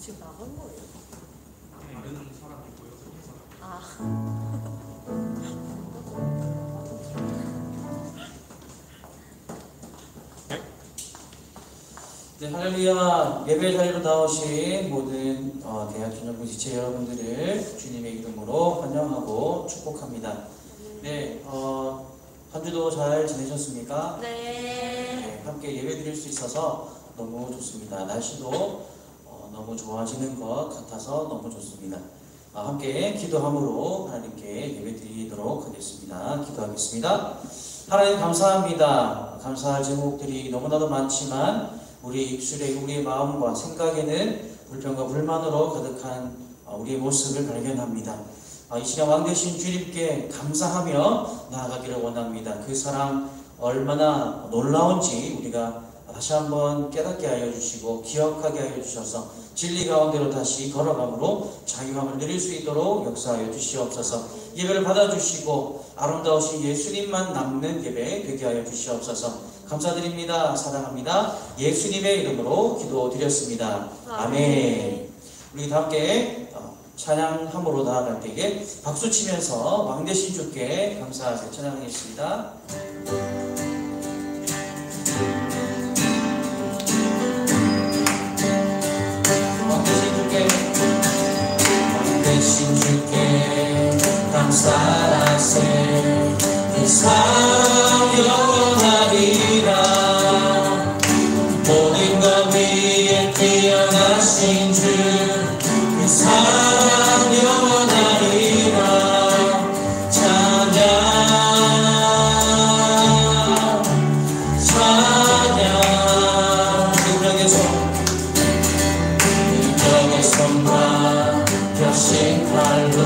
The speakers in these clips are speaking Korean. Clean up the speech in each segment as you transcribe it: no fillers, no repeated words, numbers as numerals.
지금 나간 거예요? 다른 사람이 보여서 해서. 네, 할렐루야. 예배 자리로 나오신 모든 대학전역부 지체 여러분들을 주님의 이름으로 환영하고 축복합니다. 네, 한 주도 잘 지내셨습니까? 네, 함께 예배 드릴 수 있어서 너무 좋습니다. 날씨도 너무 좋아지는 것 같아서 너무 좋습니다. 함께 기도함으로 하나님께 예배 드리도록 하겠습니다. 기도하겠습니다. 하나님 감사합니다. 감사할 제목들이 너무나도 많지만 우리 입술에 우리의 마음과 생각에는 불평과 불만으로 가득한 우리의 모습을 발견합니다. 이 시간 왕 되신 주님께 감사하며 나아가기를 원합니다. 그 사랑 얼마나 놀라운지 우리가 다시 한번 깨닫게 하여 주시고 기억하게 하여 주셔서 진리 가운데로 다시 걸어감으로 자유함을 누릴 수 있도록 역사하여 주시옵소서. 예배를 받아주시고 아름다우신 예수님만 남는 예배 되게 하여 주시옵소서. 감사드립니다. 사랑합니다. 예수님의 이름으로 기도드렸습니다. 아멘. 우리 다 함께 찬양함으로 나아갈 때에 박수 치면서 왕 되신 주께 감사하세요. 찬양하겠습니다. 왕 되신 주께 감사하세. 그 사랑 영원하리라. 모든 것 위에 뛰어나신 주 그 사랑 영원하리라. 찬양 찬양. 능력의 손과 펴신 팔로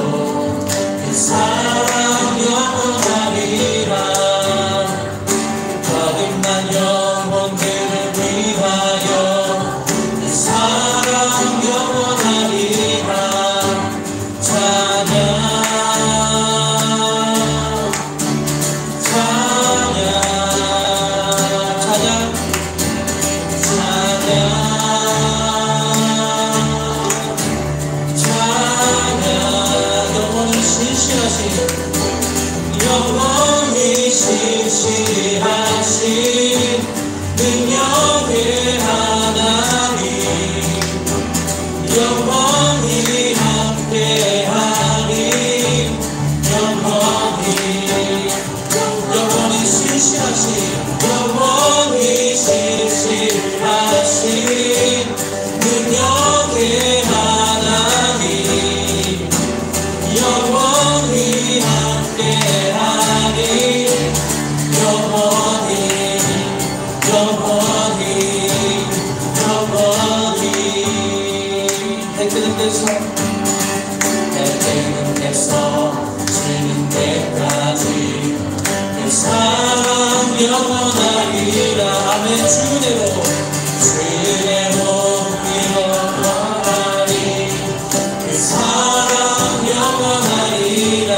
그 사랑 영원하리라. 거듭난 영혼들을 위하여 그 사랑 영원하리라. 찬양 찬양 찬양 찬양 찬양. 영원히 신실하신 영원히 신실하신 능력의 하나님, 영원히 함께하니 영원히 신실하신 영원히 신실하신 능력의 하나님, 영원히 함께하니 영원히 해되는 데서 지는 데까지 그 사랑 영원하리라. 아멘. 주대로 영원하리. 그 사랑 영원하리라.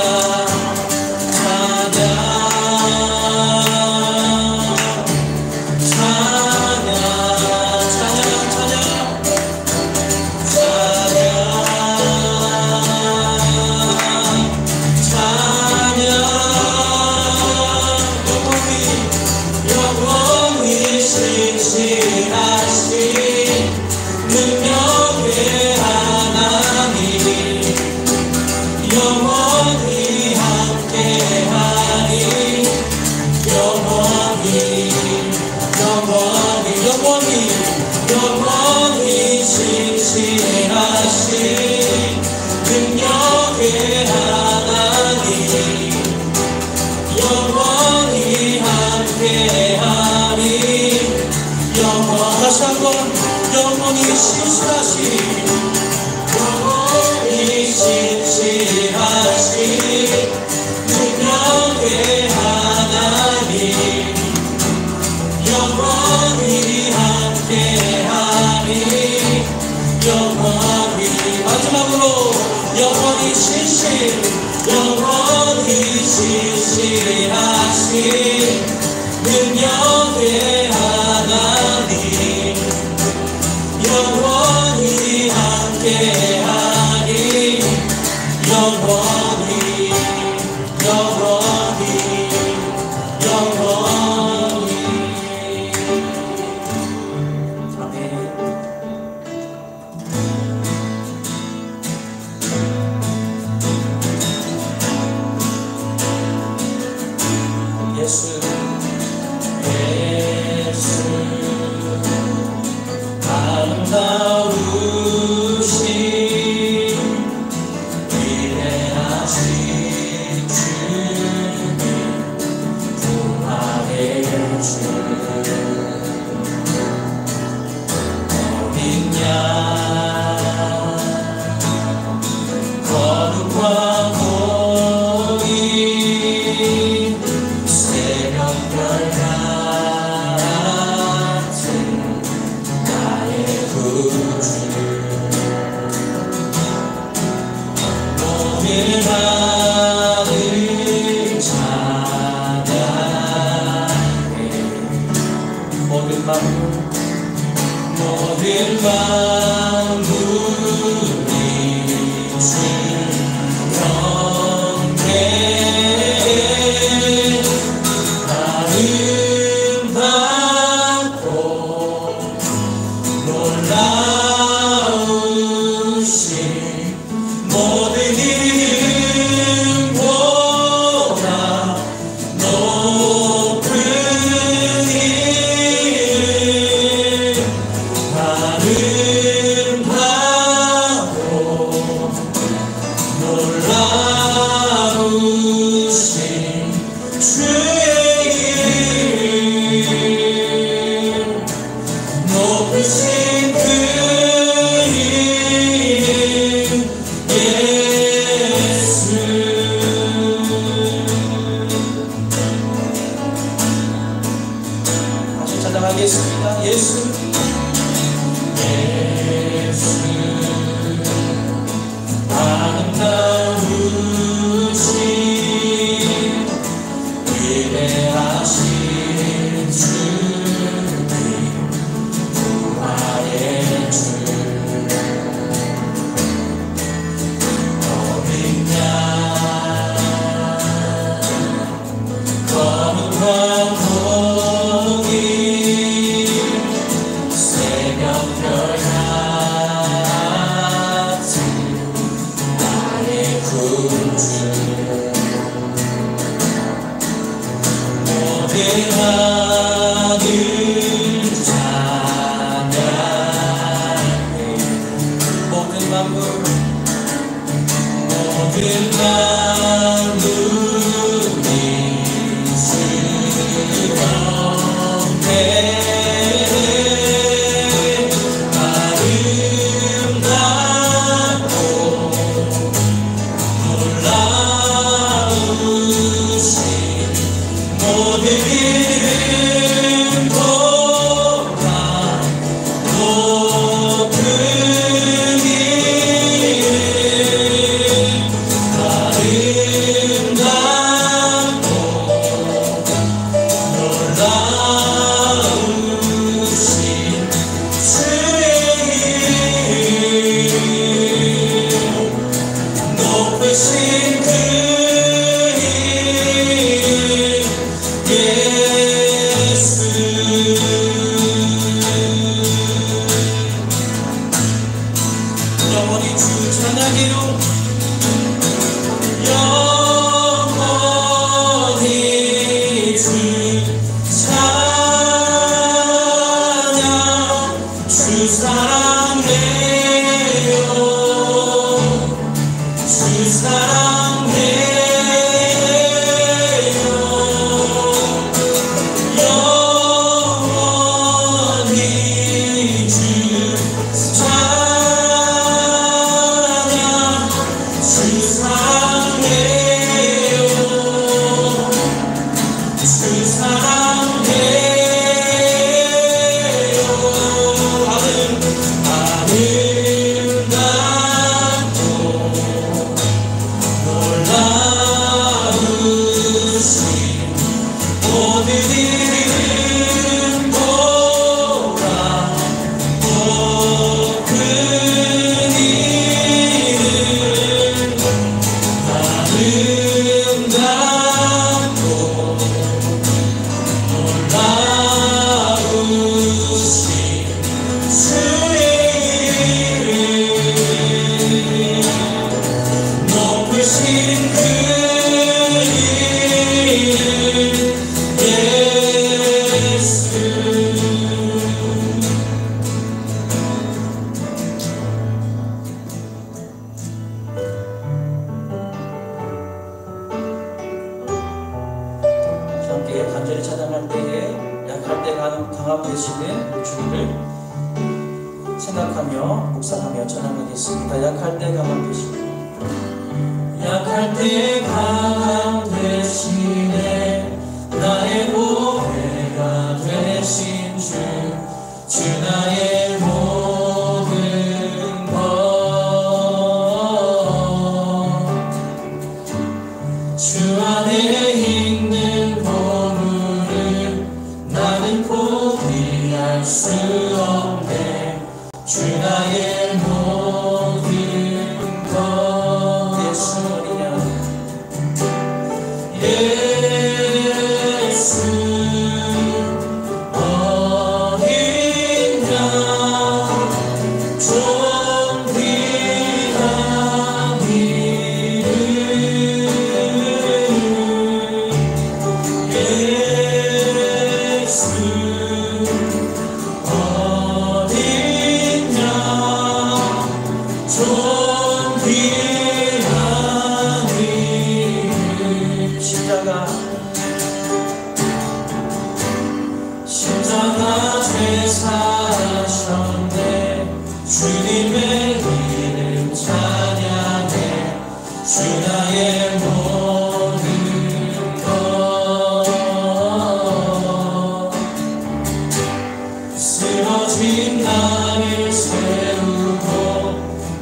찬양 영원히 신실하신 능력의 하나님, 영원히 함께하니 다시 한번 영원히 신실하신 능력의 하나님, 영원히 함께하니 마지막으로 영원히 신실하신 능력의 하나님, 영원히 함께하니 함께하리 영원히 영원히 영원히. 아멘. 예수 예수 아름다우신 위대하신 주님 부활의 주 어린 양 거룩과 공의 새벽별 같은 나의 구주 모든 하늘 찬양해 모든 만물이 주 경배해 아름답고 놀라우신 모든 이름보다 높은 이름 아름답고 놀라우신 주의 이름 높으신 그 이름 예수. 다시 찬양하겠습니다. 예수 예수 아름다우신 위대하신 주님 부활의 주 어린 양 거룩한 공의 새벽별 같은 나의 구주 모든 하늘 찬양해 모든 만물이 수영해 아름답고 놀라우신 모든 이름보다 높은 이름 아름답고 놀라우신 주의 이름 높으신 그 이름 예수. 영원히 주 찬양해요. 영원히 주 찬양 주 사랑해요 주 사랑해요 영원히 주 찬양 주 사랑해요 주 사랑해요 아름답고 가운데 계시는 주님을 생각하며 묵상하며 찬양하겠습니다. 약할 때 가운데 계시네, 약할 때 가운데 계시네, 나의 보혜가 되신 주 나의 모든 것, 주 안에 있는 보물을 나는 포기할 수 없네, 주 나의 모든 것. 예수 어디냐, 예수 어디냐, 좀 귀한 이름, 예수 어디냐, 좀 귀한 이름. 십자가 제사하셨네, 주님의 이름 찬양해, 주 나의 모든 것, 쓰러진 나를 세우고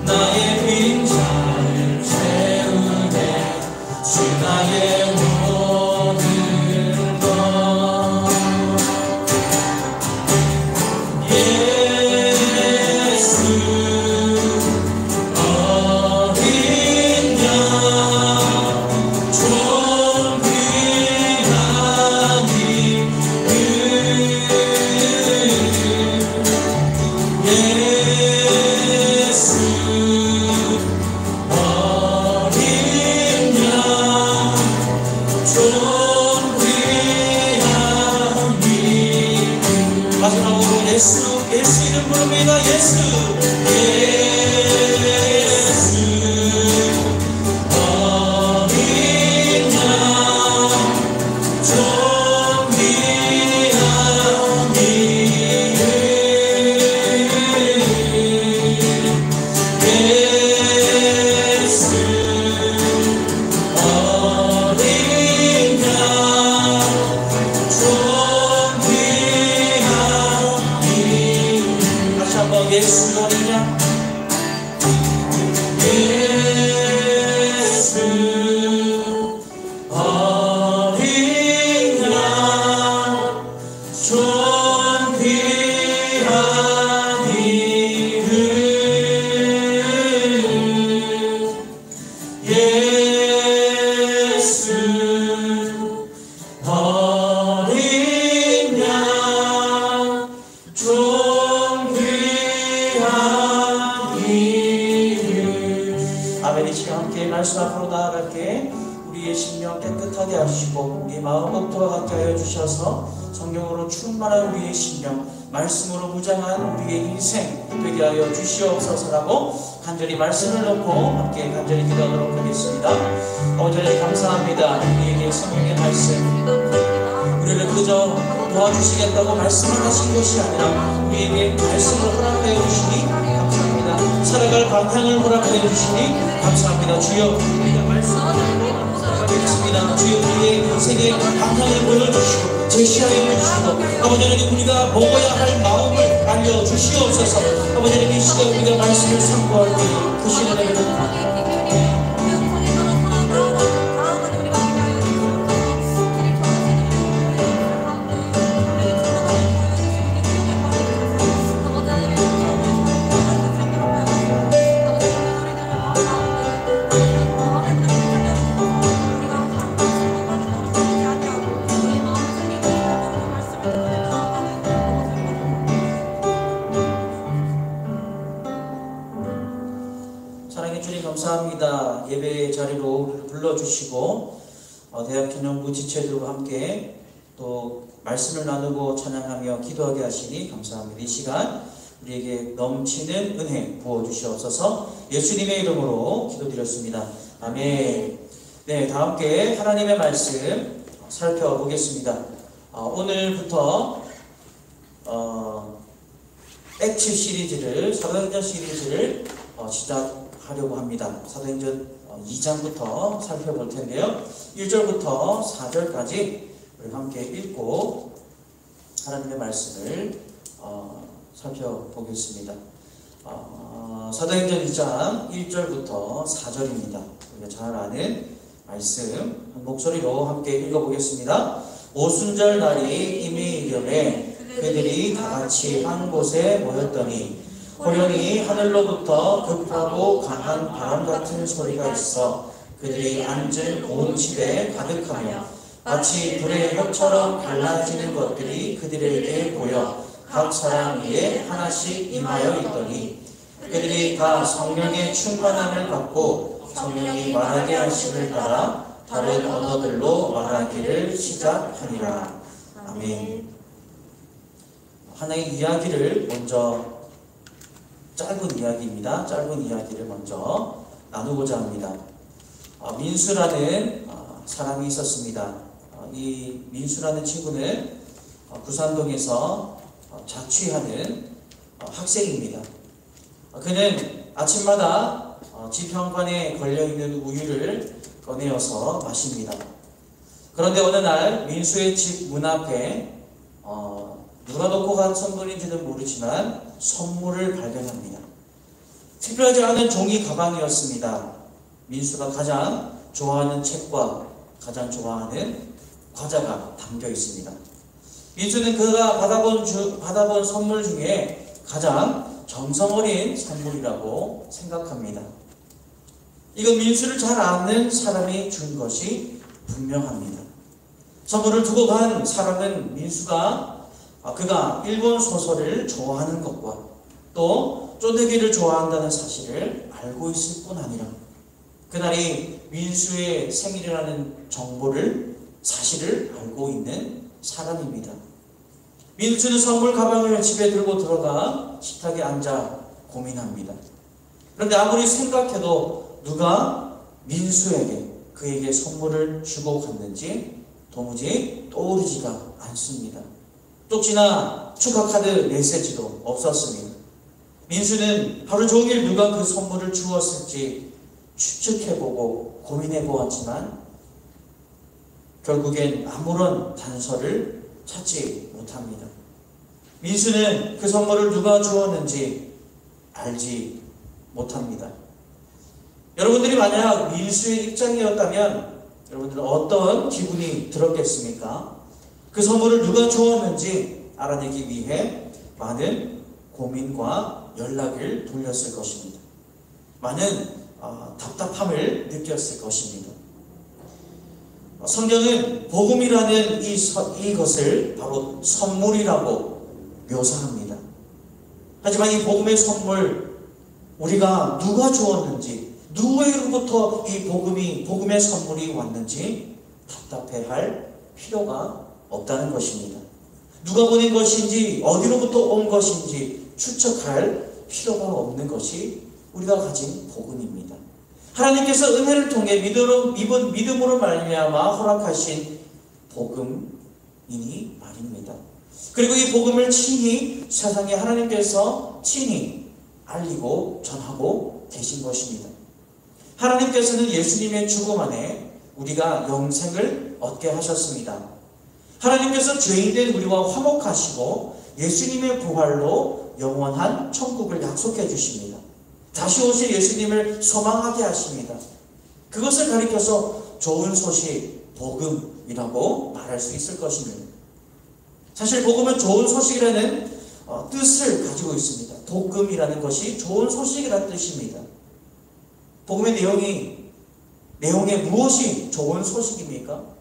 나의 빈자를 채우네, 주 나의 모든 것, 예수 어디냐, 좀 귀한 이름, 예수 어디냐, 좀 귀한 이름. 마지막으로 예수 이름 부릅니다. 예수 어디냐, 좀 귀한 이름, 예수 어디냐, 좀 귀한 이름. 다시 한번 예수 어디냐, 예수 어디냐, 좀 귀한 이름, 예수 어디냐, 좀 귀한 이름. 아멘. 이 시간 함께 말씀 앞으로 나아갈게. 우리의 심령 깨끗하게 하시고 우리 마음 옷도와 같게 하여 주셔서 성령으로 충만한 우리의 심령, 말씀으로 무장한 우리의 인생 되게 하여 주시옵소서라고 간절히 말씀을 놓고 함께 간절히 기도하도록 하겠습니다. 아버지 하나님 감사합니다. 우리에게 성령의 말씀, 우리를 그저 도와주시겠다고 말씀을 하신 것이 아니라 우리에게 말씀을 허락하여 주시니 감사합니다. 살아갈 방향을 허락하여 주시니 감사합니다. 주여, 우리가 말씀을 듣고 살아가겠습니다. 주여, 우리의 인생의 방향을 보여주시고 제시하여 주시고 아버지 하나님 우리가 먹어야 할 마음을 알려주시옵소서. 아버지 하나님 이 시간 우리가 말씀을 선포할 때 그 시간에 감사합니다. 예배의 자리로 우리를 불러주시고 대학기념부 지체들과 함께 또 말씀을 나누고 찬양하며 기도하게 하시니 감사합니다. 이 시간 우리에게 넘치는 은혜 부어주시옵소서. 예수님의 이름으로 기도드렸습니다. 아멘. 네, 다 함께 하나님의 말씀 살펴보겠습니다. 오늘부터 액츠 시리즈를, 사도행전 시리즈를 시작하려고 합니다. 사도행전 2장부터 살펴볼 텐데요. 1절부터 4절까지 우리 함께 읽고 하나님의 말씀을 살펴보겠습니다. 사도행전 2장 1절부터 4절입니다. 우리가 잘 아는 말씀 한 목소리로 함께 읽어보겠습니다. 오순절 날이 이미 이르매 그들이 다같이 한 곳에 모였더니 호련히 하늘로부터 급하고 강한 바람 같은 소리가 있어 그들이 앉은 온 집에 가득하며 마치 불의 혀처럼 갈라지는 것들이 그들에게 보여 각 사람 위에 하나씩 임하여 있더니 그들이 다 성령의 충만함을 받고 성령이 말하게 하심을 따라 다른 언어들로 말하기를 시작하니라. 아멘. 하나의 이야기를 먼저, 짧은 이야기입니다. 짧은 이야기를 먼저 나누고자 합니다. 민수라는 사람이 있었습니다. 이 민수라는 친구는 부산동에서 자취하는 학생입니다. 그는 아침마다 지평관에 걸려있는 우유를 꺼내어서 마십니다. 그런데 어느 날 민수의 집 문 앞에 누가 놓고 간 선물인지는 모르지만 선물을 발견합니다. 특별하지 않은 종이 가방이었습니다. 민수가 가장 좋아하는 책과 가장 좋아하는 과자가 담겨 있습니다. 민수는 그가 받아본 선물 중에 가장 정성 어린 선물이라고 생각합니다. 이건 민수를 잘 아는 사람이 준 것이 분명합니다. 선물을 두고 간 사람은 그가 일본 소설을 좋아하는 것과 또 쪼개기를 좋아한다는 사실을 알고 있을 뿐 아니라 그날이 민수의 생일이라는 사실을 알고 있는 사람입니다. 민수는 선물 가방을 집에 들고 들어가 식탁에 앉아 고민합니다. 그런데 아무리 생각해도 누가 민수에게 그에게 선물을 주고 갔는지 도무지 떠오르지가 않습니다. 쪽지나 축하카드 메시지도 없었습니다. 민수는 하루 종일 누가 그 선물을 주었을지 추측해보고 고민해보았지만 결국엔 아무런 단서를 찾지 못합니다. 민수는 그 선물을 누가 주었는지 알지 못합니다. 여러분들이 만약 민수의 입장이었다면 여러분들은 어떤 기분이 들었겠습니까? 그 선물을 누가 주었는지 알아내기 위해 많은 고민과 연락을 돌렸을 것입니다. 많은 답답함을 느꼈을 것입니다. 성경은 복음이라는 이것을 바로 선물이라고 묘사합니다. 하지만 이 복음의 선물, 우리가 누가 주었는지, 누구에게로부터 이 복음의 선물이 왔는지 답답해할 필요가 없다는 것입니다. 누가 보낸 것인지, 어디로부터 온 것인지 추측할 필요가 없는 것이 우리가 가진 복음입니다. 하나님께서 은혜를 통해 믿음으로 말미암아 허락하신 복음이니 말입니다. 그리고 이 복음을 친히 세상에 하나님께서 친히 알리고 전하고 계신 것입니다. 하나님께서는 예수님의 죽음 안에 우리가 영생을 얻게 하셨습니다. 하나님께서 죄인된 우리와 화목하시고 예수님의 부활로 영원한 천국을 약속해 주십니다. 다시 오실 예수님을 소망하게 하십니다. 그것을 가리켜서 좋은 소식, 복음이라고 말할 수 있을 것입니다. 사실 복음은 좋은 소식이라는 뜻을 가지고 있습니다. 복음이라는 것이 좋은 소식이라는 뜻입니다. 복음의 내용에 무엇이 좋은 소식입니까?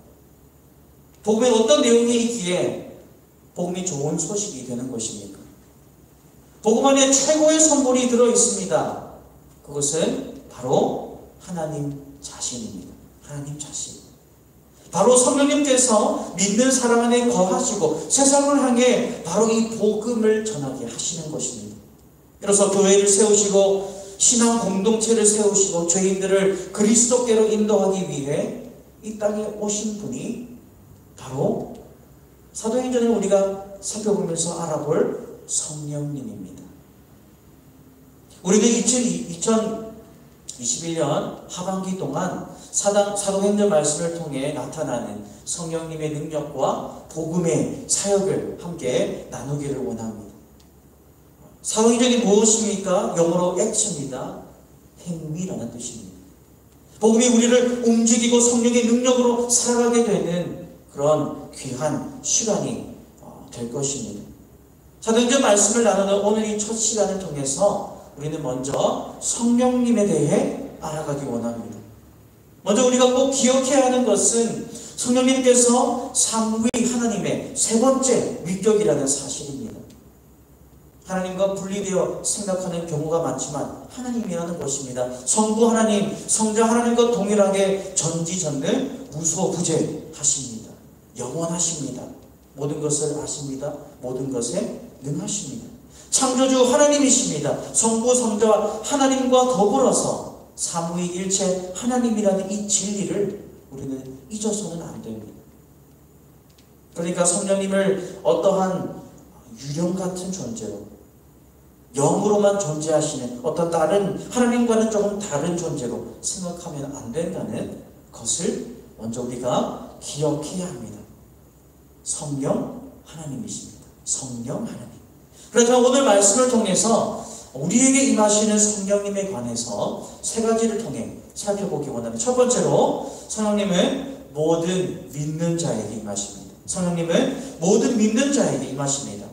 복음에 어떤 내용이 있기에 복음이 좋은 소식이 되는 것입니까? 복음 안에 최고의 선물이 들어있습니다. 그것은 바로 하나님 자신입니다. 하나님 자신. 바로 성령님께서 믿는 사람 안에 거하시고 세상을 향해 바로 이 복음을 전하게 하시는 것입니다. 그래서 교회를 세우시고 신앙 공동체를 세우시고 죄인들을 그리스도께로 인도하기 위해 이 땅에 오신 분이 바로 사도행전을 우리가 살펴보면서 알아볼 성령님입니다. 우리는 2021년 하반기 동안 사도행전 말씀을 통해 나타나는 성령님의 능력과 복음의 사역을 함께 나누기를 원합니다. 사도행전이 무엇입니까? 영어로 액션이다. 행위라는 뜻입니다. 복음이 우리를 움직이고 성령의 능력으로 살아가게 되는 그런 귀한 시간이 될 것입니다. 사도행전 말씀을 나누는 오늘 이 첫 시간을 통해서 우리는 먼저 성령님에 대해 알아가기 원합니다. 먼저 우리가 꼭 기억해야 하는 것은 성령님께서 삼위 하나님의 세 번째 위격이라는 사실입니다. 하나님과 분리되어 생각하는 경우가 많지만 하나님이라는 것입니다. 성부 하나님, 성자 하나님과 동일하게 전지전능 무소부재하십니다. 영원하십니다. 모든 것을 아십니다. 모든 것에 능하십니다. 창조주 하나님이십니다. 성부, 성자 하나님과 더불어서 삼위일체 하나님이라는 이 진리를 우리는 잊어서는 안 됩니다. 그러니까 성령님을 어떠한 유령 같은 존재로, 영으로만 존재하시는 어떤 다른 하나님과는 조금 다른 존재로 생각하면 안 된다는 것을 먼저 우리가 기억해야 합니다. 성령 하나님이십니다. 성령 하나님. 그래서 오늘 말씀을 통해서 우리에게 임하시는 성령님에 관해서 세 가지를 통해 살펴보기 원합니다. 첫 번째로 성령님은 모든 믿는 자에게 임하십니다. 성령님은 모든 믿는 자에게 임하십니다.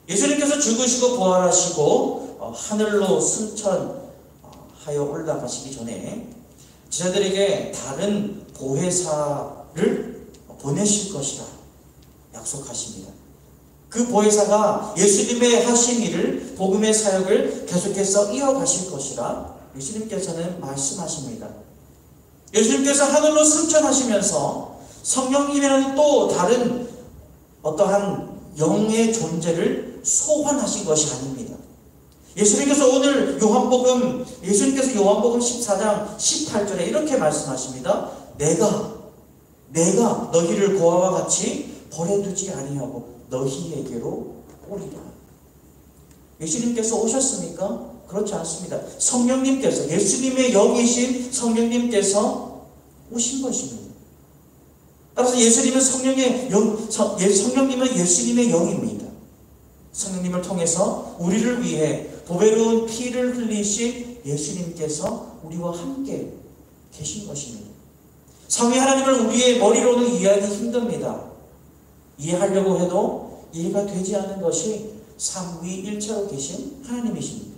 예수님께서 죽으시고 부활하시고 하늘로 승천하여 올라가시기 전에 제자들에게 다른 보혜사를 보내실 것이라 약속하십니다. 그 보혜사가 예수님의 하신 일을, 복음의 사역을 계속해서 이어가실 것이라 예수님께서는 말씀하십니다. 예수님께서 하늘로 승천하시면서 성령님이라는 또 다른 어떠한 영의 존재를 소환하신 것이 아닙니다. 예수님께서 오늘 예수님께서 요한복음 14장 18절에 이렇게 말씀하십니다. 내가 너희를 고아와 같이 버려두지 아니하고 너희에게로 오리라. 예수님께서 오셨습니까? 그렇지 않습니다. 성령님께서, 예수님의 영이신 성령님께서 오신 것입니다. 따라서 예수님은 성령님은 예수님의 영입니다. 성령님을 통해서 우리를 위해 보배로운 피를 흘리신 예수님께서 우리와 함께 계신 것입니다. 삼위 하나님을 우리의 머리로는 이해하기 힘듭니다. 이해하려고 해도 이해가 되지 않는 것이 삼위일체로 계신 하나님이십니다.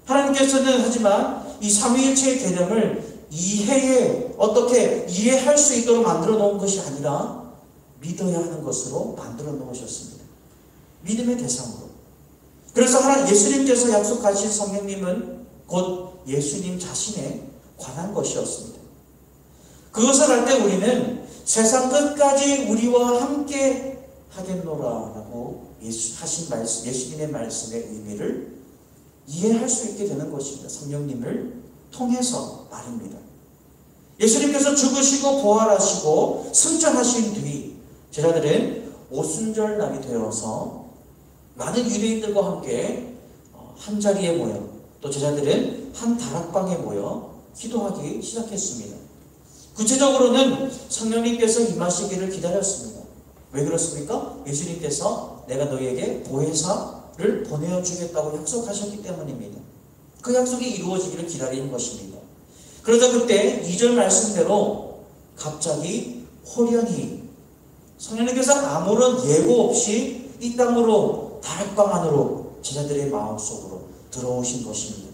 하나님께서는 하지만 이 삼위일체의 개념을 어떻게 이해할 수 있도록 만들어 놓은 것이 아니라 믿어야 하는 것으로 만들어 놓으셨습니다. 믿음의 대상으로. 그래서 예수님께서 약속하신 성령님은 곧 예수님 자신에 관한 것이었습니다. 그것을 할 때 우리는 세상 끝까지 우리와 함께 하겠노라라고 예수님의 말씀의 의미를 이해할 수 있게 되는 것입니다. 성령님을 통해서 말입니다. 예수님께서 죽으시고 부활하시고 승천하신 뒤 제자들은 오순절날이 되어서 많은 유대인들과 함께 한 자리에 모여, 또 제자들은 한 다락방에 모여 기도하기 시작했습니다. 구체적으로는 성령님께서 임하시기를 기다렸습니다. 왜 그렇습니까? 예수님께서 내가 너희에게 보혜사를 보내주겠다고 약속하셨기 때문입니다. 그 약속이 이루어지기를 기다리는 것입니다. 그러자 그때 2절 말씀대로 갑자기 호련히 성령님께서 아무런 예고 없이 이 땅으로 다락방 안으로 제자들의 마음속으로 들어오신 것입니다.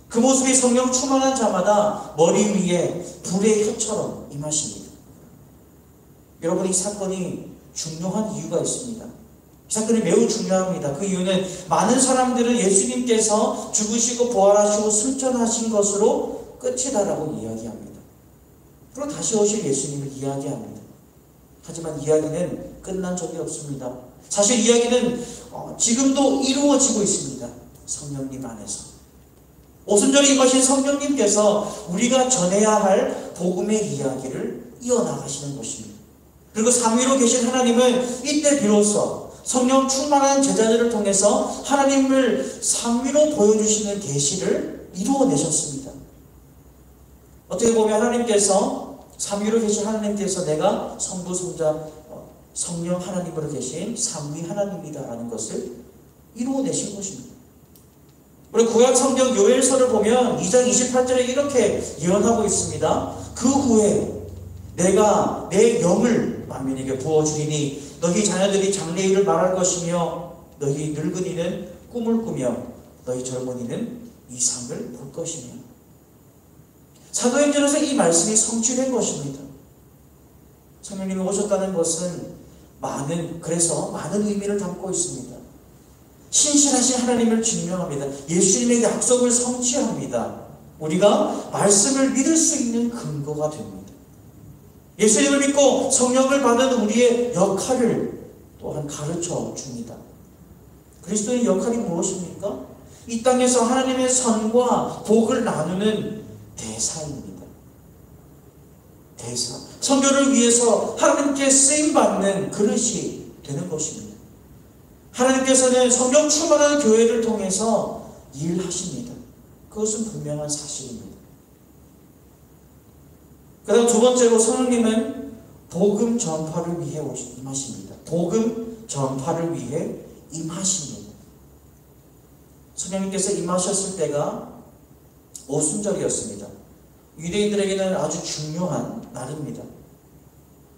그 모습이 성령 충만한 자마다 머리 위에 불의 혀처럼 임하십니다. 여러분, 이 사건이 중요한 이유가 있습니다. 이 사건이 매우 중요합니다. 그 이유는 많은 사람들은 예수님께서 죽으시고 부활하시고 승천하신 것으로 끝이다라고 이야기합니다. 그리고 다시 오실 예수님을 이야기합니다. 하지만 이야기는 끝난 적이 없습니다. 사실 이야기는 지금도 이루어지고 있습니다. 성령님 안에서. 오순절에 임하신 성령님께서 우리가 전해야 할 복음의 이야기를 이어나가시는 것입니다. 그리고 삼위로 계신 하나님은 이때 비로소 성령 충만한 제자들을 통해서 하나님을 삼위로 보여주시는 계시를 이루어내셨습니다. 어떻게 보면 하나님께서 삼위로 계신 하나님께서 내가 성부, 성자, 성령 하나님으로 계신 삼위 하나님이다라는 것을 이루어내신 것입니다. 우리 구약 성경 요엘서를 보면 2장 28절에 이렇게 예언하고 있습니다. 그 후에 내가 내 영을 만민에게 부어주리니 너희 자녀들이 장래일을 말할 것이며 너희 늙은이는 꿈을 꾸며 너희 젊은이는 이상을 볼 것이며. 사도행전에서 이 말씀이 성취된 것입니다. 성령님이 오셨다는 것은 그래서 많은 의미를 담고 있습니다. 신실하신 하나님을 증명합니다. 예수님의 약속을 성취합니다. 우리가 말씀을 믿을 수 있는 근거가 됩니다. 예수님을 믿고 성령을 받은 우리의 역할을 또한 가르쳐 줍니다. 그리스도의 역할이 무엇입니까? 이 땅에서 하나님의 선과 복을 나누는 대사입니다. 대사. 선교를 위해서 하나님께 쓰임받는 그릇이 되는 것입니다. 하나님께서는 성령 충만한 교회를 통해서 일하십니다. 그것은 분명한 사실입니다. 그 다음 두 번째로 성령님은 복음 전파를 위해 임하십니다. 복음 전파를 위해 임하십니다. 성령님께서 임하셨을 때가 오순절이었습니다. 유대인들에게는 아주 중요한 날입니다.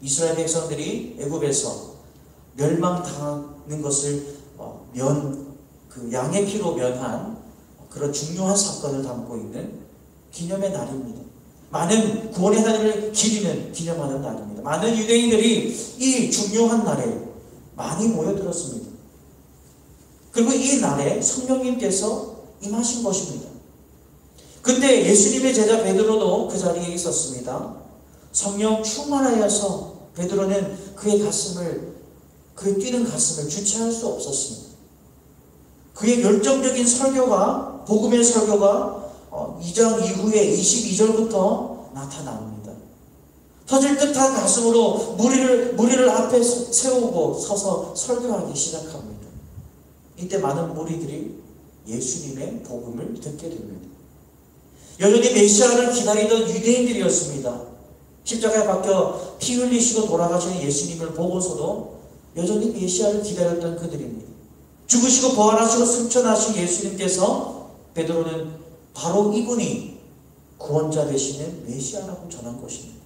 이스라엘 백성들이 애굽에서 멸망당하는 것을 양의 피로 면한 그런 중요한 사건을 담고 있는 기념의 날입니다. 많은 구원의 하나님을 기념하는 날입니다. 많은 유대인들이 이 중요한 날에 많이 모여들었습니다. 그리고 이 날에 성령님께서 임하신 것입니다. 근데 예수님의 제자 베드로도 그 자리에 있었습니다. 성령 충만하여서 베드로는 그의 뛰는 가슴을 주체할 수 없었습니다. 그의 열정적인 설교가, 복음의 설교가 2장 이후에 22절부터 나타납니다. 터질 듯한 가슴으로 무리를 앞에 세우고 서서 설교하기 시작합니다. 이때 많은 무리들이 예수님의 복음을 듣게 됩니다. 여전히 메시아를 기다리던 유대인들이었습니다. 십자가에 박혀 피 흘리시고 돌아가신 예수님을 보고서도 여전히 메시아를 기다렸던 그들입니다. 죽으시고 부활하시고 승천하신 예수님께서 베드로는 바로 이분이 구원자 되시는 메시아라고 전한 것입니다.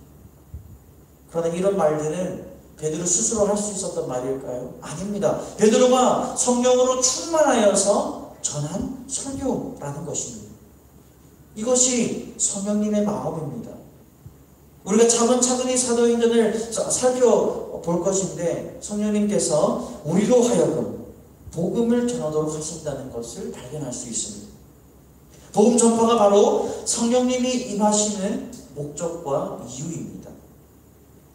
그러나 이런 말들은 베드로 스스로 할 수 있었던 말일까요? 아닙니다. 베드로가 성령으로 충만하여서 전한 설교라는 것입니다. 이것이 성령님의 마음입니다. 우리가 차근차근히 사도행전을 살펴볼 것인데 성령님께서 우리로 하여금 복음을 전하도록 하신다는 것을 발견할 수 있습니다. 복음 전파가 바로 성령님이 임하시는 목적과 이유입니다.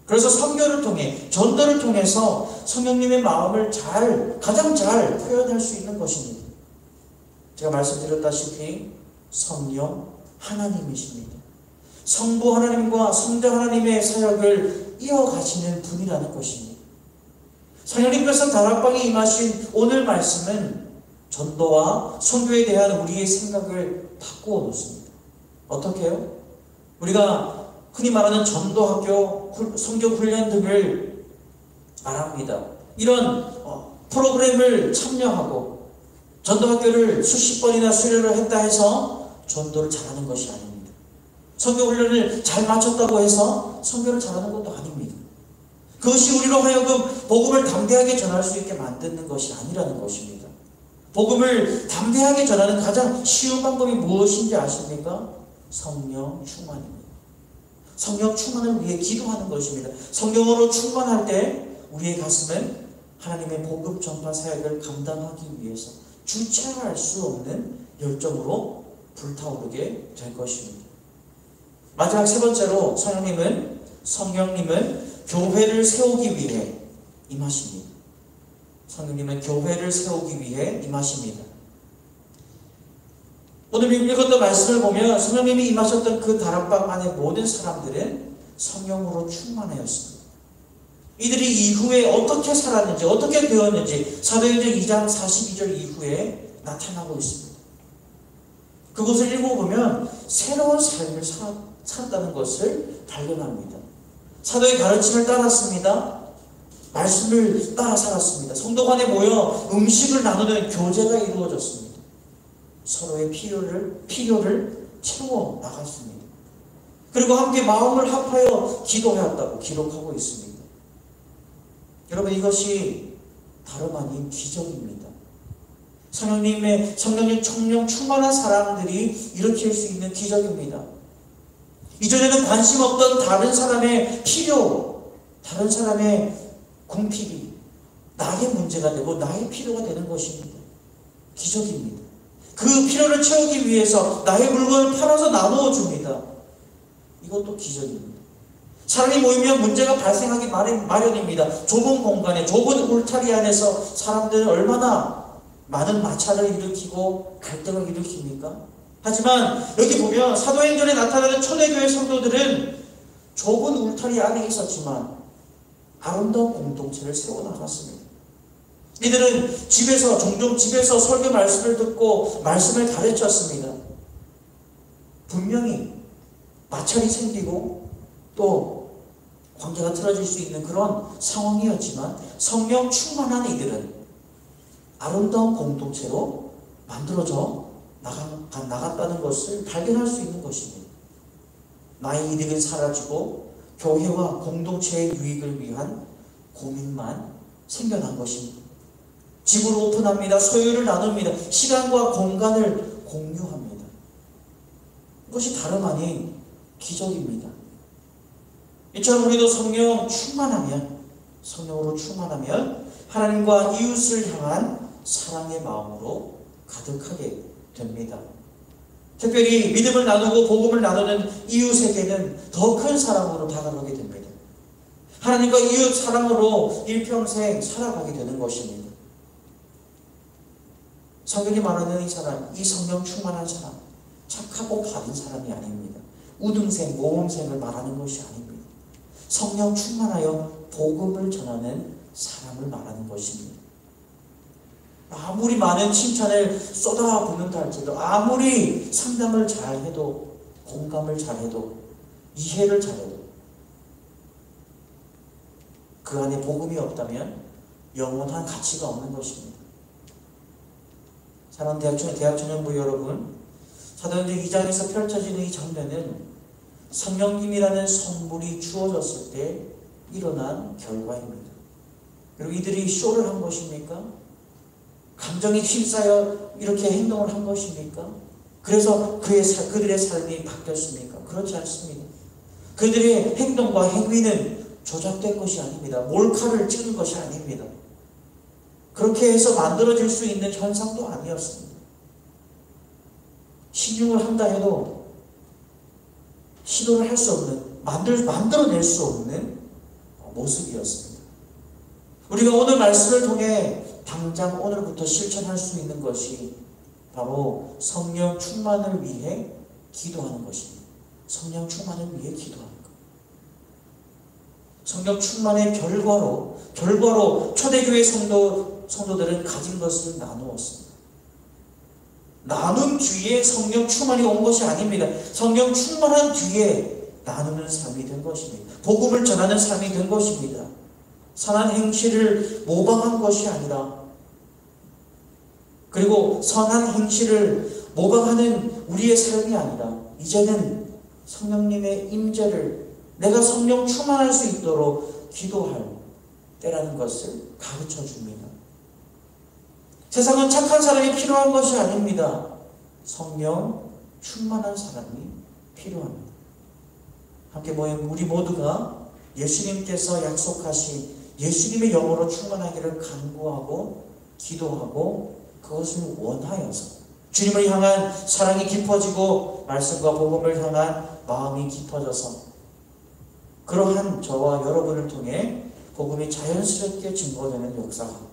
그래서 선교를 통해, 전도를 통해서 성령님의 마음을 가장 잘 표현할 수 있는 것입니다. 제가 말씀드렸다시피 성령 하나님이십니다. 성부 하나님과 성자 하나님의 사역을 이어가시는 분이라는 것입니다. 성령님께서 다락방에 임하신 오늘 말씀은 전도와 선교에 대한 우리의 생각을 바꾸어 놓습니다. 어떻게요? 우리가 흔히 말하는 전도학교, 선교훈련 등을 말합니다. 이런 프로그램을 참여하고 전도학교를 수십 번이나 수료를 했다 해서 전도를 잘하는 것이 아닙니다. 선교훈련을 잘 마쳤다고 해서 선교를 잘하는 것도 아닙니다. 그것이 우리로 하여금 복음을 담대하게 전할 수 있게 만드는 것이 아니라는 것입니다. 복음을 담대하게 전하는 가장 쉬운 방법이 무엇인지 아십니까? 성령 충만입니다. 성령 충만을 위해 기도하는 것입니다. 성령으로 충만할 때 우리의 가슴은 하나님의 복음 전파 사역을 감당하기 위해서 주체할 수 없는 열정으로 불타오르게 될 것입니다. 마지막 세 번째로 성령님은 교회를 세우기 위해 임하십니다. 성령님은 교회를 세우기 위해 임하십니다. 오늘 읽었던 말씀을 보면 성령님이 임하셨던 그 다락방 안에 모든 사람들은 성령으로 충만하였습니다. 이들이 이후에 어떻게 살았는지, 어떻게 되었는지 사도행전 2장 42절 이후에 나타나고 있습니다. 그것을 읽어보면 새로운 삶을 살았다는 것을 발견합니다. 사도의 가르침을 따랐습니다. 말씀을 따라 살았습니다. 성도 간에 모여 음식을 나누는 교제가 이루어졌습니다. 서로의 필요를 채워 나갔습니다. 그리고 함께 마음을 합하여 기도하였다고 기록하고 있습니다. 여러분, 이것이 다름 아닌 기적입니다. 성령님 청령 충만한 사람들이 일으킬 수 있는 기적입니다. 이전에는 관심 없던 다른 사람의 필요, 다른 사람의 궁핍이 나의 문제가 되고 나의 필요가 되는 것입니다. 기적입니다. 그 필요를 채우기 위해서 나의 물건을 팔아서 나누어 줍니다. 이것도 기적입니다. 사람이 모이면 문제가 발생하기 마련입니다. 좁은 공간에, 좁은 울타리 안에서 사람들은 얼마나 많은 마찰을 일으키고 갈등을 일으킵니까? 하지만 여기 보면 사도행전에 나타나는 초대교회 성도들은 좁은 울타리 안에 있었지만 아름다운 공동체를 세워나갔습니다. 이들은 종종 집에서 설교 말씀을 듣고 말씀을 가르쳤습니다. 분명히 마찰이 생기고 또 관계가 틀어질 수 있는 그런 상황이었지만 성령 충만한 이들은 아름다운 공동체로 만들어져 나갔다는 것을 발견할 수 있는 것입니다. 나의 이득은 사라지고 교회와 공동체의 유익을 위한 고민만 생겨난 것입니다. 집을 오픈합니다. 소유를 나눕니다. 시간과 공간을 공유합니다. 이것이 다름 아닌 기적입니다. 이처럼 우리도 성령으로 충만하면 하나님과 이웃을 향한 사랑의 마음으로 가득하게 됩니다. 특별히 믿음을 나누고 복음을 나누는 이웃에게는 더 큰 사랑으로 다가가게 됩니다. 하나님과 이웃 사랑으로 일평생 살아가게 되는 것입니다. 성경이 말하는 이 사람, 이 성령 충만한 사람, 착하고 바른 사람이 아닙니다. 우등생, 모험생을 말하는 것이 아닙니다. 성령 충만하여 복음을 전하는 사람을 말하는 것입니다. 아무리 많은 칭찬을 쏟아붓는다 할지라도, 아무리 상담을 잘해도, 공감을 잘해도, 이해를 잘해도 그 안에 복음이 없다면 영원한 가치가 없는 것입니다. 사랑하는 대학청년부 여러분, 사도행전 2장에서 펼쳐지는 이 장면은 성령님이라는 선물이 주어졌을 때 일어난 결과입니다. 그리고 이들이 쇼를 한 것입니까? 감정에 휩싸여 이렇게 행동을 한 것입니까? 그래서 그들의 삶이 바뀌었습니까? 그렇지 않습니다. 그들의 행동과 행위는 조작된 것이 아닙니다. 몰카를 찍은 것이 아닙니다. 그렇게 해서 만들어질 수 있는 현상도 아니었습니다. 신용을 한다 해도 시도를 할 수 없는, 만들어낼 수 없는 모습이었습니다. 우리가 오늘 말씀을 통해 당장 오늘부터 실천할 수 있는 것이 바로 성령 충만을 위해 기도하는 것입니다. 성령 충만을 위해 기도하는 것. 성령 충만의 결과로 초대교회 성도들은 가진 것을 나누었습니다. 나눈 뒤에 성령 충만이 온 것이 아닙니다. 성령 충만한 뒤에 나누는 삶이 된 것입니다. 복음을 전하는 삶이 된 것입니다. 선한 행실을 모방한 것이 아니라, 그리고 선한 행실을 모방하는 우리의 삶이 아니라, 이제는 성령님의 임재를, 내가 성령 충만할 수 있도록 기도할 때라는 것을 가르쳐 줍니다. 세상은 착한 사람이 필요한 것이 아닙니다. 성령 충만한 사람이 필요합니다. 함께 모인 우리 모두가 예수님께서 약속하신 예수님의 영으로 충만하기를 간구하고 기도하고 그것을 원하여서 주님을 향한 사랑이 깊어지고 말씀과 복음을 향한 마음이 깊어져서 그러한 저와 여러분을 통해 복음이 자연스럽게 증거되는 역사가,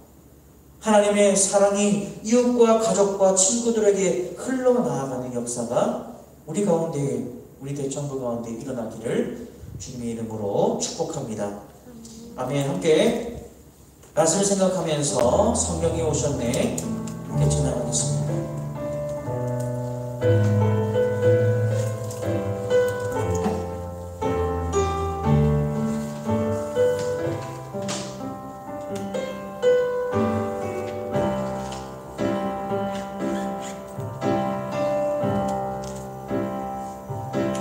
하나님의 사랑이 이웃과 가족과 친구들에게 흘러나아가는 역사가 우리 가운데, 우리 대청부 가운데 일어나기를 주님의 이름으로 축복합니다. 아멘. 함께 말씀을 생각하면서 성령이 오셨네 함께 찬양하겠습니다.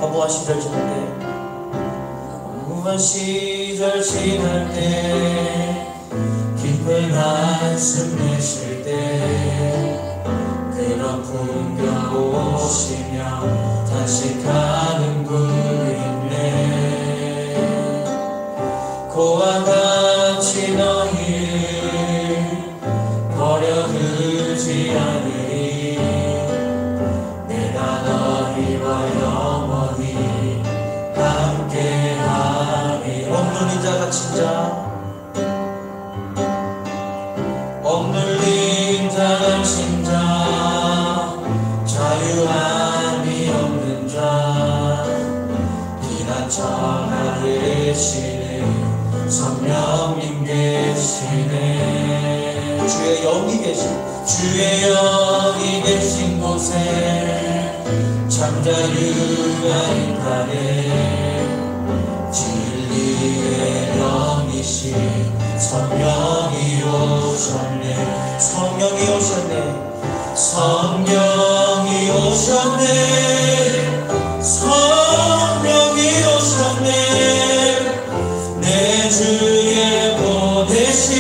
무한 시절 지날 때 무한 시절 지날 때 깊은 한숨 내쉴 때 그런 풍경 보시며 탄식하는 분이네. 고와 같이 너희 버려두지 않으리. 내가 너희와 영원히 함께하리. 억눌린 자 갇힌 자 억눌린 자 갇힌 자 자유함이 없는 자 비난처가 되시는 성령님 계시네. 주의 영이 계신 곳에 참 자유가 있다네. 진리의 영이신 성령이 오셨네. 성령이 오셨네. 성령이 오셨네. 성령이 오셨네. 내 주에 보내신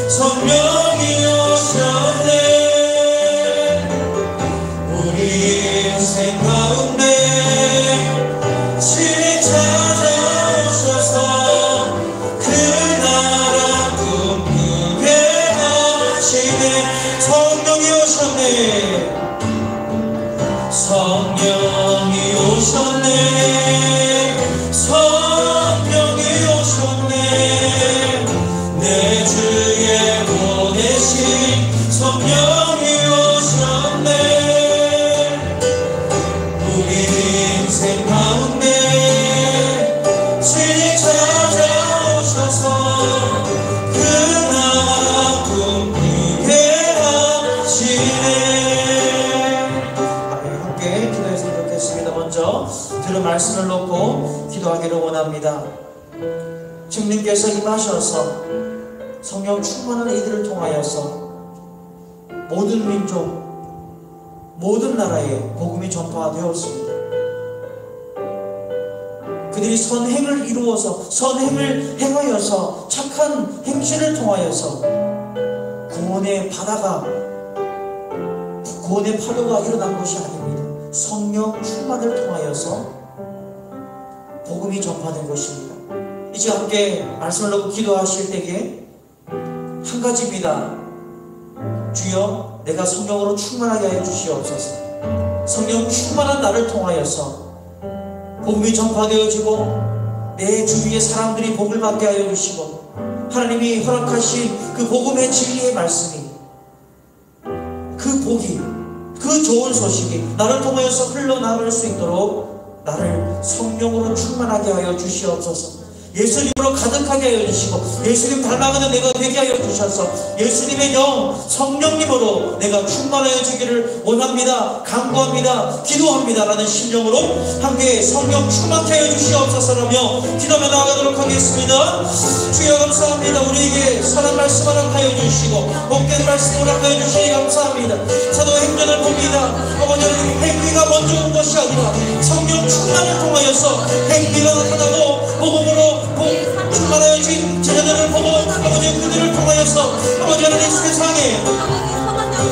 성령이 오셨네. 우리 인생 가운데 친히 찾아오셔서 그 나라 꿈꾸게 하시네. 성령이 오셨네. 성령이 오셨네. 성령이 오셨네. 내 주에 보내신 성령이 오셨네. 우리 인생 가운데 친히 찾아오셔서 그 나라 꿈꾸게 하시네. 함께 기도해서 기도했습니다. 먼저 들은 말씀을 놓고 기도하기를 원합니다. 주님께서 임하셔서 성령 충만한 이들을 통하여서 모든 민족 모든 나라에 복음이 전파되었습니다. 그들이 선행을 이루어서 선행을 행하여서 착한 행실을 통하여서 구원의 파도가 일어난 것이 아닙니다. 성령 충만을 통하여서 복음이 전파된 것입니다. 이제 함께 말씀을 놓고 기도하실 때에 한 가지입니다. 주여, 내가 성령으로 충만하게 하여 주시옵소서. 성령 충만한 나를 통하여서 복음이 전파되어지고 내 주위의 사람들이 복을 받게 하여 주시고 하나님이 허락하신 그 복음의 진리의 말씀이 그 복이 그 좋은 소식이 나를 통하여서 흘러나갈 수 있도록 나를 성령으로 충만하게 하여 주시옵소서. 예수님으로 가득하게 하여 주시고 예수님 닮아가는 내가 되게 하여 주셔서 예수님의 영 성령님으로 내가 충만해지기를 원합니다. 간구합니다. 기도합니다. 라는 심령으로 함께 성령 충만케 하여 주시옵소서라며 기도하며 나아가도록 하겠습니다. 주여 감사합니다. 우리에게 선한 말씀 허락하여 주시고 복된 말씀 허락하여 주시니 감사합니다. 사도행전을 봅니다. 아버지 하나님, 행위가 먼저 온 것이 아니라 성령 충만을 통하여서 행위가 나타나고 복음으로 충만하여진 제자들을 보고 아버지 그들을 통하여서 아버지 하나님 세상에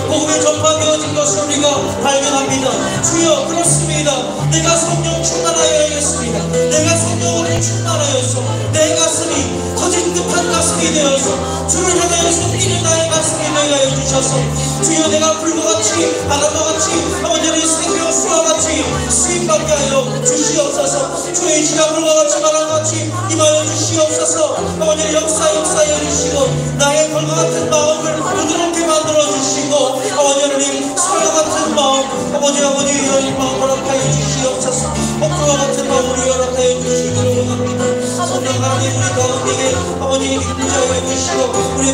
복음이 전파되어진 것을 우리가 발견합니다. 주여 그렇습니다. 내가 성령 충만하여야겠습니다. 내가 성령으로 충만하여서 내 가슴이 터진 듯한 가슴이 되어서 주를 향하여서 뛰는 나의 가슴이 되게 하여 주셔서 주여 내가 불과 같이 바람과 같이 아버지 하나님 생명 수와 같이 수임받게 하여 주시옵소서. 주의 지가 불과 같이 바람과 같이 임하여 주시옵소서. 아버지 역사하여 주시고 나의 걸과 같은 마음을 부드럽게 만들어 주시고 아버지 하나님 설과 같은 마음 아버지 이런 마음 허락하여 주시옵소서. 목표와 같은 마음을 허락하여 주시기를 원합니다. 성령 하나님 우리 가운데에 아버지 인도하여 주시고 우리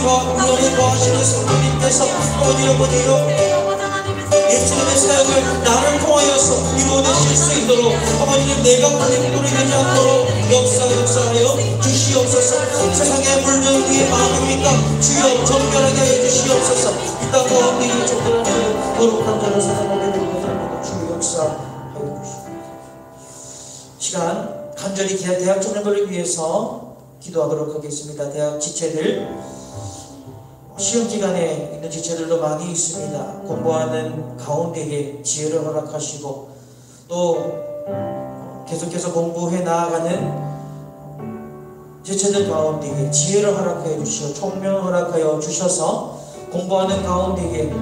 거하시는 성도님께서 아버지요 예수님의 사역을 나를 통하여서 이루어내실 수 있도록 아버지님 내가 가진 꼴이 되지 않도록 역사하여 주시옵소서. 세상에 물든 우리의 마음입니까? 주여 정결하게 하여 주시옵소서. 이 땅 가운데 이 정결하게 거룩한 자를 사랑하게 되옵소서. 주 역사하여 주시옵소서. 시간 간절히 대학 청년들을 위해서 기도하도록 하겠습니다. 대학 지체들 시험 기간에 있는 지체들도 많이 있습니다. 공부하는 가운데에 지혜를 허락하시고 또 계속해서 공부해 나아가는 지체들 가운데에 지혜를 허락하여 주시고 총명을 허락하여 주셔서 공부하는 가운데에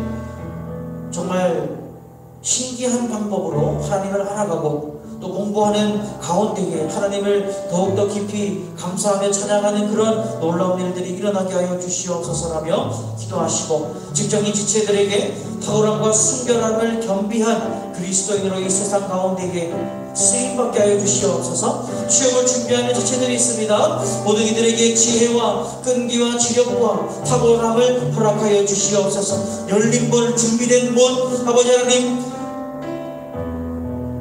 정말 신기한 방법으로 하나님을 알아가고 또 공부하는 가운데에 하나님을 더욱더 깊이 감사하며 찬양하는 그런 놀라운 일들이 일어나게 하여 주시옵소서라며 기도하시고 직장인 지체들에게 탁월함과 순결함을 겸비한 그리스도인으로 이 세상 가운데에 쓰임받게 하여 주시옵소서. 취업을 준비하는 지체들이 있습니다. 모든 이들에게 지혜와 끈기와 지력과 탁월함을 허락하여 주시옵소서. 열린 문, 준비된 문, 아버지 하나님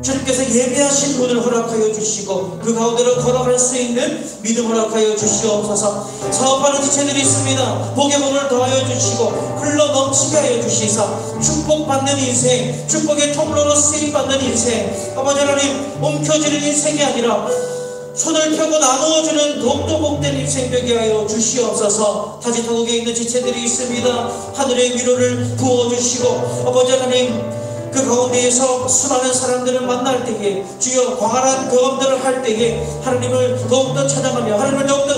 주님께서 예배하신 문을 허락하여 주시고 그 가운데로 걸어갈 수 있는 믿음 허락하여 주시옵소서. 사업하는 지체들이 있습니다. 복의 복을 더하여 주시고 흘러 넘치게 하여 주시사 축복받는 인생, 축복의 통로로 쓰임받는 인생, 아버지 하나님 움켜쥐는 인생이 아니라 손을 펴고 나누어주는 더욱더 복된 인생 되게 하여 주시옵소서. 타지타국에 있는 지체들이 있습니다. 하늘의 위로를 부어주시고 아버지 하나님 그 가운데에서 수많은 사람들을 만날 때에 주여 광활한 경험들을 할 때에 하나님을 더욱더 찬양하며 하나님을 더욱더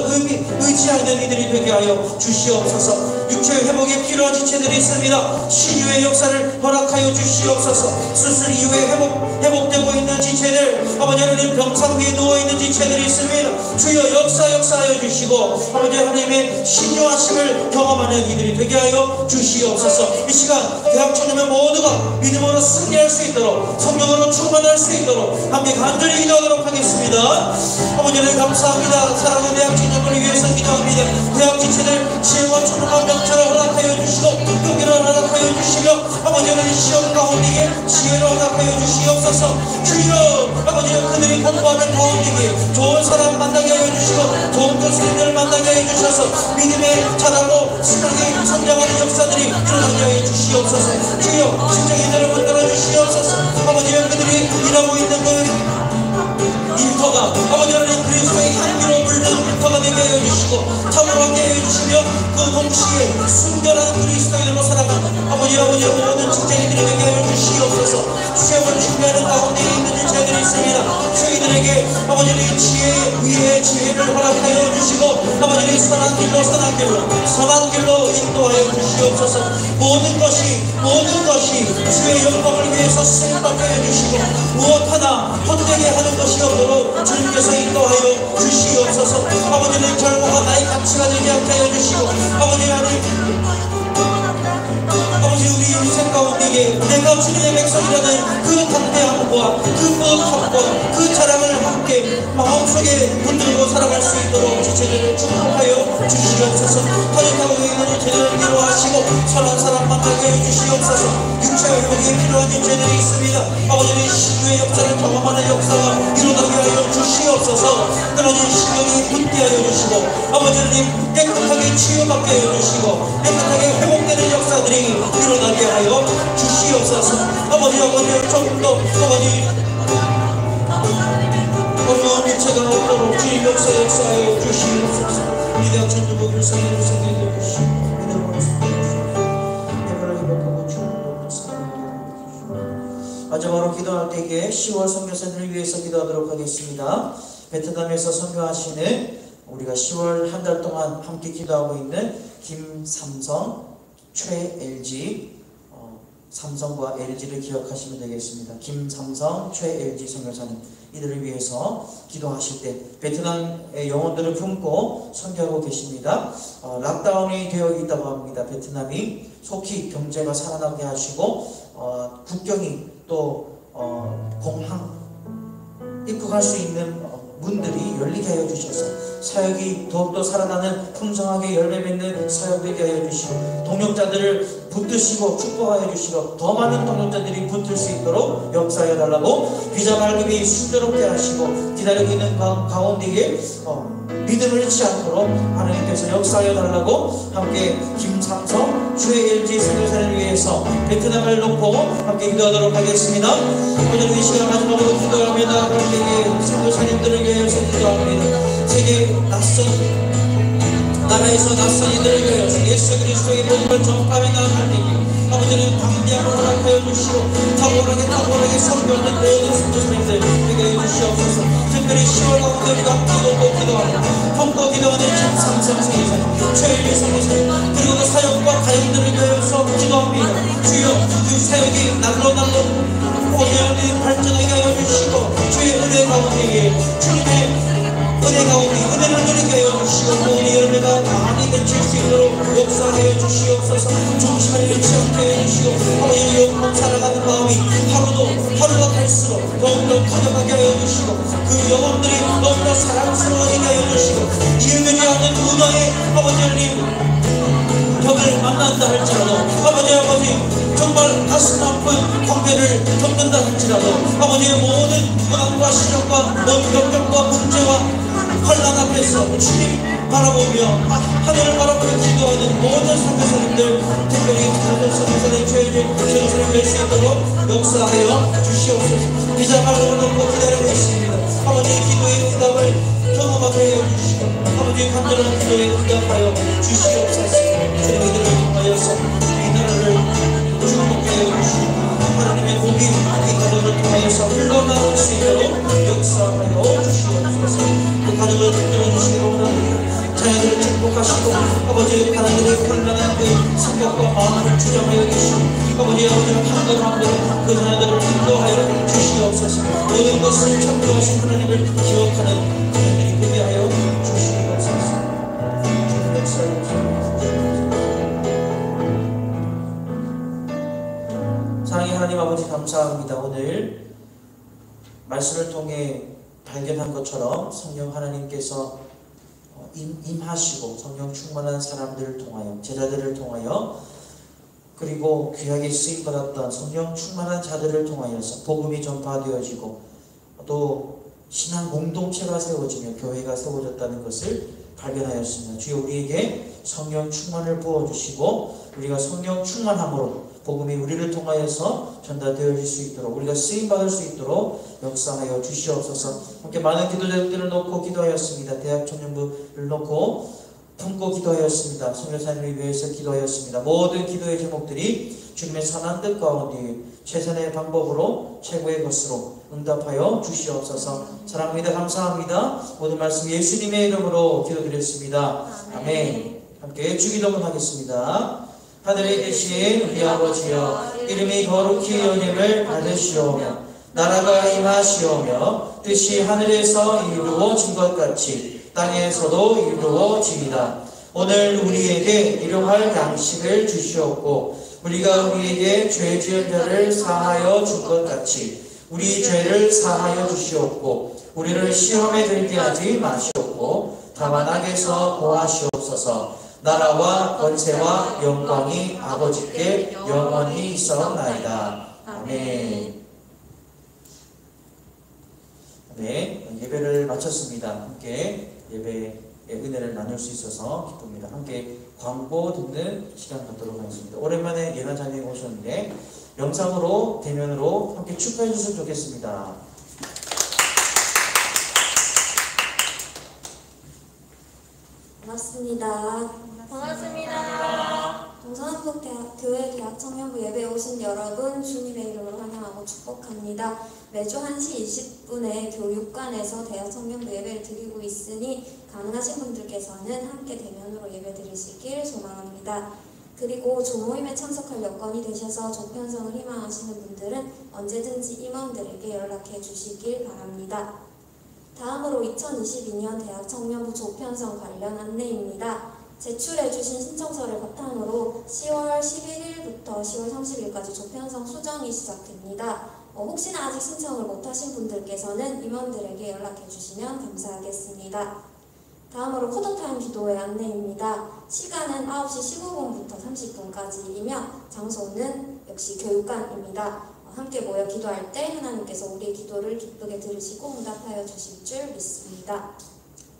의지하는 이들이 되게 하여 주시옵소서. 육체의 회복에 필요한 지체들이 있습니다. 치유의 역사를 허락하여 주시옵소서. 수술 이후에 회복되고 있는 지체들, 아버지 하나님 병상 위에 누워있는 지체들이 있습니다. 주여 역사하여 주시고 아버지 하나님의 신유하심을 경험하는 이들이 되게 하여 주시옵소서. 이 시간 대학 청년들 모두가 믿음으로 승리할 수 있도록 성령으로 충만할 수 있도록 함께 간절히 기도하도록 하겠습니다. 아버지 하나님 감사합니다. 사랑하는 대학 청년들을 위해서 기도합니다. 대학 지체들 지혜와 총명한 명철을 허락하여 주시고 용기를 허락하여 주시며 아버지 하나님 시험 가운데에 지혜를 허락하여 주시옵소서. 주여 아버지 그들이 공부하는 가운데에 좋은 사람 만나게 하여 주시고 좋은 교수님들을 만나게 하여 주셔서 믿음에 자라고 신앙에 성장하는 역사들이 일어나게 하여 주시옵소서. 주여 직장인들을 만들어 주시옵소서. 아버지 그들이 일하고 있는 그 일터가 아버지 하나님 그리스도의 향기로 물든 일터가 되게 하여 주시고 탁월하게 하여 주시며 그 동시에 순결한 그리스도인으로 살아가는 아버지 모든 직장인들이 되게 하여 주시옵소서. 시험을 준비하는 가운데 있는 일체들이 있습니다. 저희들에게 아버지 하나님 지혜 위에 지혜를 허락하여 주시고 아버지 하나님 선한 길로 인도하여 주시옵소서. 모든 것이 주의 영광을 위해서 쓰임받게 하여 주시고 무엇 하나 헛되게 하는 것이 없도록 주님께서 인도하여 주시옵소서. 아버지는 결과가 나의 가치가 되지 않게 하여 주시고 아버지 하나님 우리 인생 가운데에 내가 주님의 백성이라는 그 담대함과 그 뿌듯함과 그 자랑을 함께 마음속에 붙들고 살아갈 수 있도록 지체들을 축복하여 주시옵소서. 타직하고 있는 지체들을 위로하시고 선한 사람 만나게 해주시옵소서. 육체 회복에 필요한 지체들이 있습니다. 아버지는 신유의 역사를 경험하는 역사가 일어나게 하여 주시옵소서. 끊어진 신경이 붙게 하여 주시고 아버지는 깨끗하게 치유받게 하여 주시고 깨끗하게 회복되는 역사들이 일어나게 하여 주시옵소서. 아버지 조금 더 어려운 일체가 없도록 주님 역사하여 주시옵소서. 위대한 천주고 불쌍히 생기게 주시고 믿음으로 살아주시고 예배를 회복하고 주님으로 살아주시고 마지막으로 기도할 때에 10월 선교사들을 위해서 기도하도록 하겠습니다. 베트남에서 선교하시는 우리가 10월 한 달 동안 함께 기도하고 있는 김삼성, 최LG 삼성과 LG를 기억하시면 되겠습니다. 김삼성, 최LG 선교사님 이들을 위해서 기도하실 때 베트남의 영혼들을 품고 선교하고 계십니다. 락다운이 되어 있다고 합니다. 베트남이 속히 경제가 살아나게 하시고 국경이 또 공항 입국할 수 있는 문들이 열리게 하여 주셔서 사역이 더욱더 살아나는 풍성하게 열매 맺는 사역되게 하여 주시고 동역자들을 붙드시고 축복하여 주시고 더 많은 동역자들이 붙을 수 있도록 역사하여 달라고 비자 발급이 순조롭게 하시고 기다리고 있는 가운데에 믿음을 잃지 않도록 하나님께서 역사하여 달라고 함께 김삼성 주의 LG 선교사를 위해서 베트남을 놓고 함께 기도하도록 하겠습니다. 오늘 이 시간 마지막으로 기도합니다. 함께 선교사님들을 위해서 기도합니다. 세계 낯선 나라에서 낯선 이들을 위해서 예수 그리스도의 복음을 전파하며 나아갈 때에 아버지는 방비함을 허락하여 주시고 탁월하게 선교하는 모든 선교사님들 되게 해주시옵소서. 특별히 10월 가운데 우리가 기도하고 품고 기도하는 김삼성 선교사님 최일리 선교사님 그리고 그 사역과 가정들을 위해서 기도합니다. 주여 그 사역이 날로 오늘의 발전하게 하여 주시고 주의 은혜 가운데에 주님의 은혜 가운데 은혜를 누리게 하여 주시고 모든 열매가 많이 맺힐 수 있도록 역사하여 주시옵소서. 중심을 잃지 않게 하여 주시고 아버지 영혼 살아가는 마음이 하루가 갈수록 더욱더 커져가게 하여 주시고 그 영혼들이 너무나 사랑스러워지게 하여 주시고 이르지 않은 문화의 아버지 하나님 벽을 만난다 할지라도 아버지 정말 가슴 아픈 광배를 겪는다 할지라도 아버지의 모든 문화과 시력과 모든 병력과 문제와 환란 앞에서 주님 바라보며 하늘을 바라보며 기도하는 모든 선교사님들 특별히 모든 선교사님 죄를 뵐 수 있도록 역사하여 주시옵소서. 비자 발급을 놓고 기다리고 있습니다. 아버지의 기도의 응답을 경험하게 하여 주시고 아버지의 간절한 기도에 응답하여 주시옵소서. 저희들을 통하여서 이 나라를 축복해 하여 주시고 하나님의 복이 이 가정을 통하여서 흘러나올 수 있도록 역사하여 주시옵소서. 그 가정을 붙들어 주시기로 원합니다. 자녀들을 축복하시고 아버지의 하나님의 혼란한 그 생각과 마음을 주장하여 주시고 아버지의 한가운 마음으로 그 자녀들을 인도하여 주시옵소서. 모든 것을 참고하신 하나님을 기억하는 자녀들이 되게 하여 주시옵소서. 주님 역사하옵소서. 사랑의 하나님 아버지 감사합니다. 오늘 말씀을 통해 발견한 것처럼 성령 하나님께서 임하시고 성령 충만한 사람들을 통하여 제자들을 통하여 그리고 귀하게 쓰임받았던 성령 충만한 자들을 통하여서 복음이 전파되어지고 또 신앙 공동체가 세워지며 교회가 세워졌다는 것을 발견하였습니다. 주여 우리에게 성령 충만을 부어주시고 우리가 성령 충만함으로 복음이 우리를 통하여서 전달되어질 수 있도록 우리가 쓰임받을 수 있도록 역사하여 주시옵소서. 함께 많은 기도자들을 놓고 기도하였습니다. 대학 청년부를 놓고 품고 기도하였습니다. 선교사님을 위해서 기도하였습니다. 모든 기도의 제목들이 주님의 선한 뜻 가운데 최선의 방법으로 최고의 것으로 응답하여 주시옵소서. 사랑합니다. 감사합니다. 모든 말씀 예수님의 이름으로 기도드렸습니다. 아멘. 함께 주기도문 하겠습니다. 하늘에 계신 우리 아버지여 이름이 거룩히 여김을 받으시오며 나라가 임하시오며 뜻이 하늘에서 이루어진 것 같이 땅에서도 이루어지이다. 오늘 우리에게 일용할 양식을 주시옵고 우리가 우리에게 죄 지은 자를 사하여 준 것 같이 우리 죄를 사하여 주시옵고 우리를 시험에 들게 하지 마시옵고 다만 악에서 구하시옵소서. 나라와 권세와 영광이 아버지께 영원히 있사옵나이다. 아멘. 네, 예배를 마쳤습니다. 함께 예배의 은혜를 나눌 수 있어서 기쁩니다. 함께 광고 듣는 시간 갖도록 하겠습니다. 오랜만에 예나자매가 오셨는데 영상으로 대면으로 함께 축하해 주셨으면 좋겠습니다. 반갑습니다. 동서남북교회 대학청년부 예배에 오신 여러분 주님의 이름으로 환영하고 축복합니다. 매주 1시 20분에 교육관에서 대학청년부 예배를 드리고 있으니 가능하신 분들께서는 함께 대면으로 예배 드리시길 소망합니다. 그리고 조모임에 참석할 여건이 되셔서 조편성을 희망하시는 분들은 언제든지 임원들에게 연락해 주시길 바랍니다. 다음으로 2022년 대학청년부 조편성 관련 안내입니다. 제출해주신 신청서를 바탕으로 10월 11일부터 10월 30일까지 조편성 수정이 시작됩니다. 혹시나 아직 신청을 못하신 분들께서는 임원들에게 연락해 주시면 감사하겠습니다. 다음으로 쿼터타임 기도회 안내입니다. 시간은 9시 15분부터 30분까지이며 장소는 역시 교육관입니다. 함께 모여 기도할 때 하나님께서 우리의 기도를 기쁘게 들으시고 응답하여 주실 줄 믿습니다.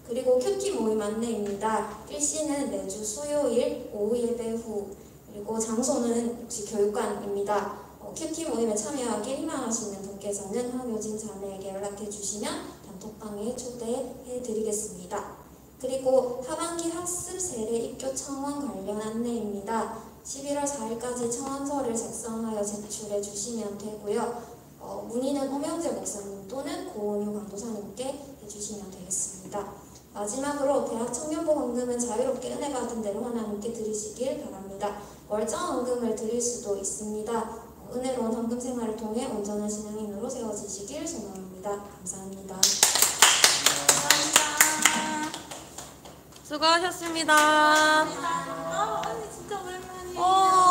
그리고 큐티 모임 안내입니다. 일시는 매주 수요일 오후 예배 후, 그리고 장소는 역시 교육관입니다. 큐티 모임에 참여하길 희망하시는 분께서는 황효진 자매에게 연락해 주시면 단톡방에 초대해 드리겠습니다. 그리고 하반기 학습 세례 입교 청원 관련 안내입니다. 11월 4일까지 청원서를 작성하여 제출해 주시면 되고요. 문의는 오명재 목사님 또는 고은유 강도사님께 해주시면 되겠습니다. 마지막으로 대학 청년보험금은 자유롭게 은혜 받은 대로 하나님께 드리시길 바랍니다. 월정 헌금을 드릴 수도 있습니다. 은혜로운 헌금 생활을 통해 온전한 신앙인으로 세워지시길 소망합니다. 감사합니다. 수고하셨습니다. 언니 진짜 오랜만이에요.